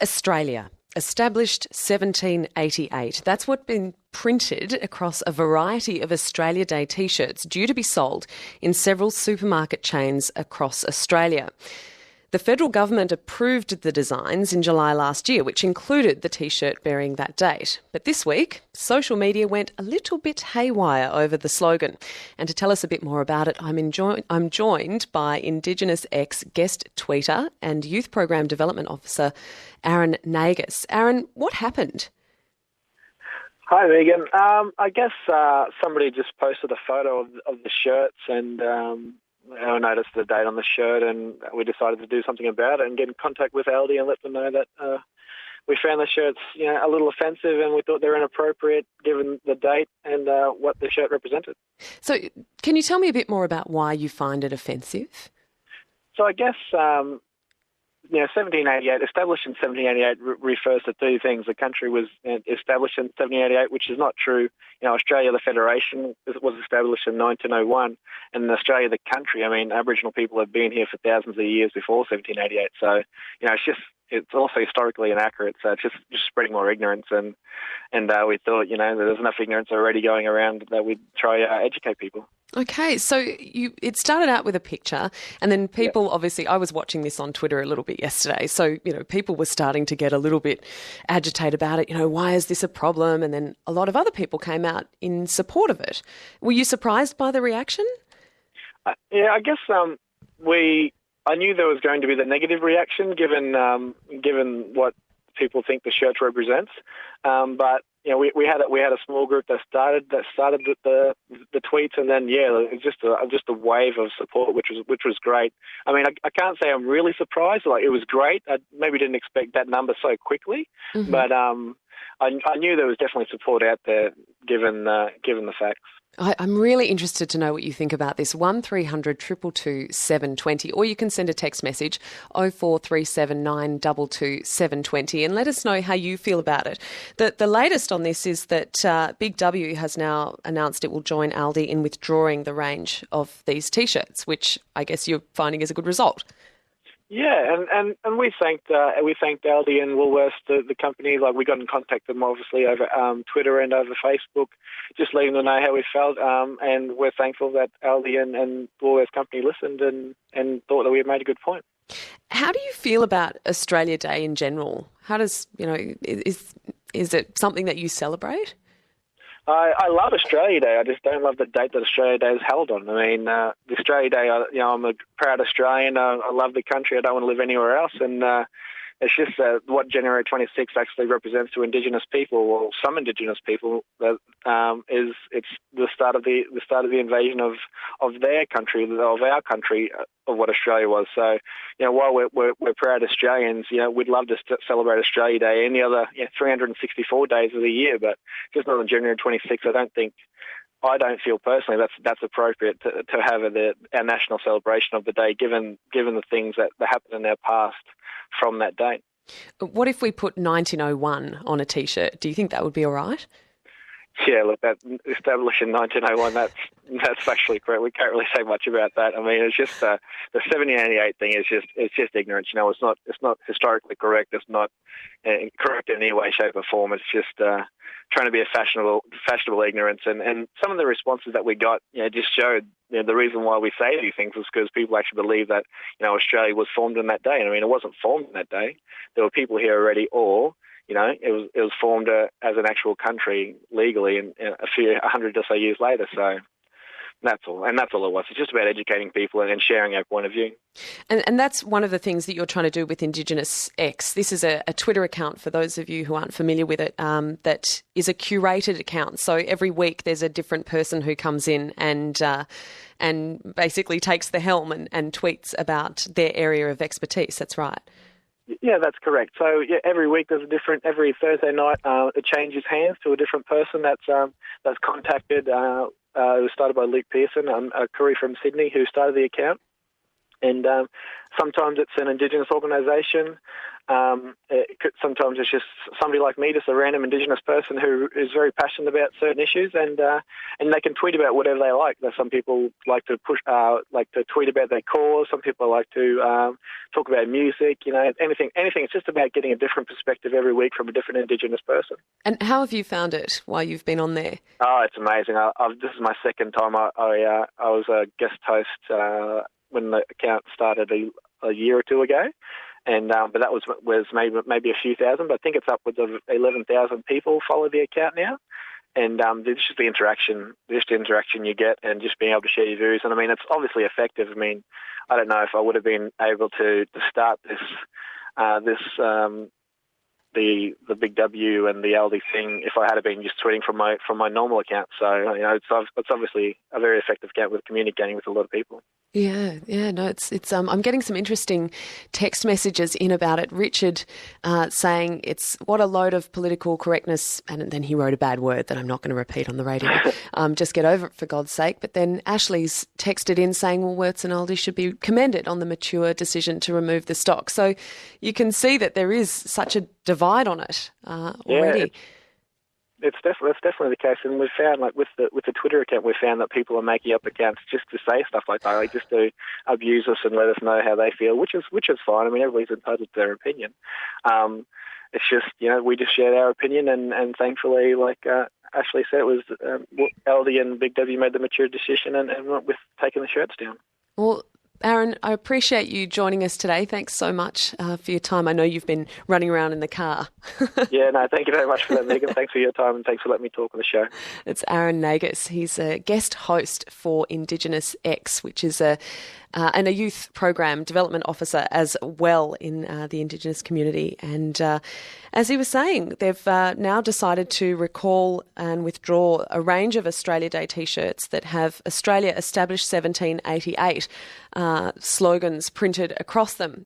Australia, established 1788. That's what's been printed across a variety of Australia Day T-shirts due to be sold in several supermarket chains across Australia. The federal government approved the designs in July last year, which included the T-shirt bearing that date. But this week, social media went a little bit haywire over the slogan. And to tell us a bit more about it, I'm joined by Indigenous X guest tweeter and Youth Program Development Officer Aaron Nagas. Aaron, what happened? Hi, Megan. I guess somebody just posted a photo of the shirts and I noticed the date on the shirt, and we decided to do something about it and get in contact with Aldi and let them know that we found the shirts, a little offensive, and we thought they were inappropriate given the date and what the shirt represented. So, can you tell me a bit more about why you find it offensive? So, I guess 1788, established in 1788, refers to two things. The country was established in 1788, which is not true. Australia, the Federation, was established in 1901, and Australia, the country, Aboriginal people have been here for thousands of years before 1788. So, it's also historically inaccurate. So it's just spreading more ignorance, and we thought, there's enough ignorance already going around that we'd try educate people. Okay, so it started out with a picture, and then people, obviously, I was watching this on Twitter a little bit yesterday, so, people were starting to get a little bit agitated about it, why is this a problem? And then a lot of other people came out in support of it. Were you surprised by the reaction? I guess I knew there was going to be the negative reaction given what people think the shirt represents, but we had a small group that started the tweets, and then it was just a wave of support, which was great. I can't say I'm really surprised. Like, it was great. I maybe didn't expect that number so quickly, but I knew there was definitely support out there given the facts. I'm really interested to know what you think about this. 1300 222 720, or you can send a text message 0437 922 720 and let us know how you feel about it. The latest on this is that Big W has now announced it will join Aldi in withdrawing the range of these T-shirts, which I guess you're finding is a good result. Yeah, and we thanked Aldi and Woolworths, the company. Like, we got in contact with them obviously over Twitter and over Facebook, just letting them know how we felt. And we're thankful that Aldi and Woolworths company listened and thought that we had made a good point. How do you feel about Australia Day in general? How does is it something that you celebrate? I love Australia Day. I just don't love the date that Australia Day is held on. The Australia Day, I'm a proud Australian. I love the country. I don't want to live anywhere else. And it's just what January 26th actually represents to Indigenous people, or some Indigenous people. It's the start of the invasion of their country, of our country, of what Australia was. So, while we're proud Australians, we'd love to celebrate Australia Day any other 364 days of the year, but just not on January 26th. I don't feel personally that's appropriate to have our national celebration of the day, given the things that happened in our past from that date. What if we put 1901 on a T-shirt? Do you think that would be all right? Yeah, look, that established in 1901, that's factually correct. We can't really say much about that. It's just the 1788 thing is just ignorance. It's not historically correct. It's not correct in any way, shape, or form. It's just trying to be a fashionable ignorance. And some of the responses that we got, just showed the reason why we say these things was because people actually believe that Australia was formed on that day. And it wasn't formed on that day. There were people here already, or it was formed as an actual country legally, and a few 100 or so years later. So that's all, and that's all it was. It's just about educating people and sharing our point of view. And that's one of the things that you're trying to do with Indigenous X. This is a Twitter account, for those of you who aren't familiar with it, that is a curated account. So every week there's a different person who comes in and basically takes the helm and tweets about their area of expertise. That's right. Yeah, that's correct. So every week there's every Thursday night it changes hands to a different person that's contacted. It was started by Luke Pearson, a courier from Sydney, who started the account. And sometimes it's an Indigenous organisation. Sometimes it's just somebody like me, just a random Indigenous person who is very passionate about certain issues, and they can tweet about whatever they like. There's some people like to tweet about their cause. Some people like to talk about music. Anything. It's just about getting a different perspective every week from a different Indigenous person. And how have you found it while you've been on there? Oh, it's amazing. This is my second time. I was a guest host when the account started a year or two ago. And but that was maybe a few thousand, but I think it's upwards of 11,000 people follow the account now. And it's just the interaction you get, and just being able to share your views. And I mean, it's obviously effective. I mean, I don't know if I would have been able to start the Big W and the Aldi thing if I had been just tweeting from my normal account. So it's obviously a very effective account with communicating with a lot of people. Yeah, no, it's I'm getting some interesting text messages in about it. Richard saying it's what a load of political correctness, and then he wrote a bad word that I'm not going to repeat on the radio. Just get over it, for God's sake. But then Ashley's texted in saying Woolworths and Aldi should be commended on the mature decision to remove the stock. So you can see that there is such a divide on it already. Yeah, that's definitely the case, and we've found, like with the Twitter account, we've found that people are making up accounts just to say stuff like that, like just to abuse us and let us know how they feel, which is fine. I mean, everybody's entitled to their opinion. It's just we just shared our opinion, and thankfully, like Ashley said, it was Aldi and Big W made the mature decision and went with taking the shirts down. Well, Aaron, I appreciate you joining us today. Thanks so much for your time. I know you've been running around in the car. Yeah, no, thank you very much for that, Megan. Thanks for your time, and thanks for letting me talk on the show. It's Aaron Nagas. He's a guest host for Indigenous X, which is a youth program development officer as well in the Indigenous community. And as he was saying, they've now decided to recall and withdraw a range of Australia Day T-shirts that have Australia established 1788 slogans printed across them.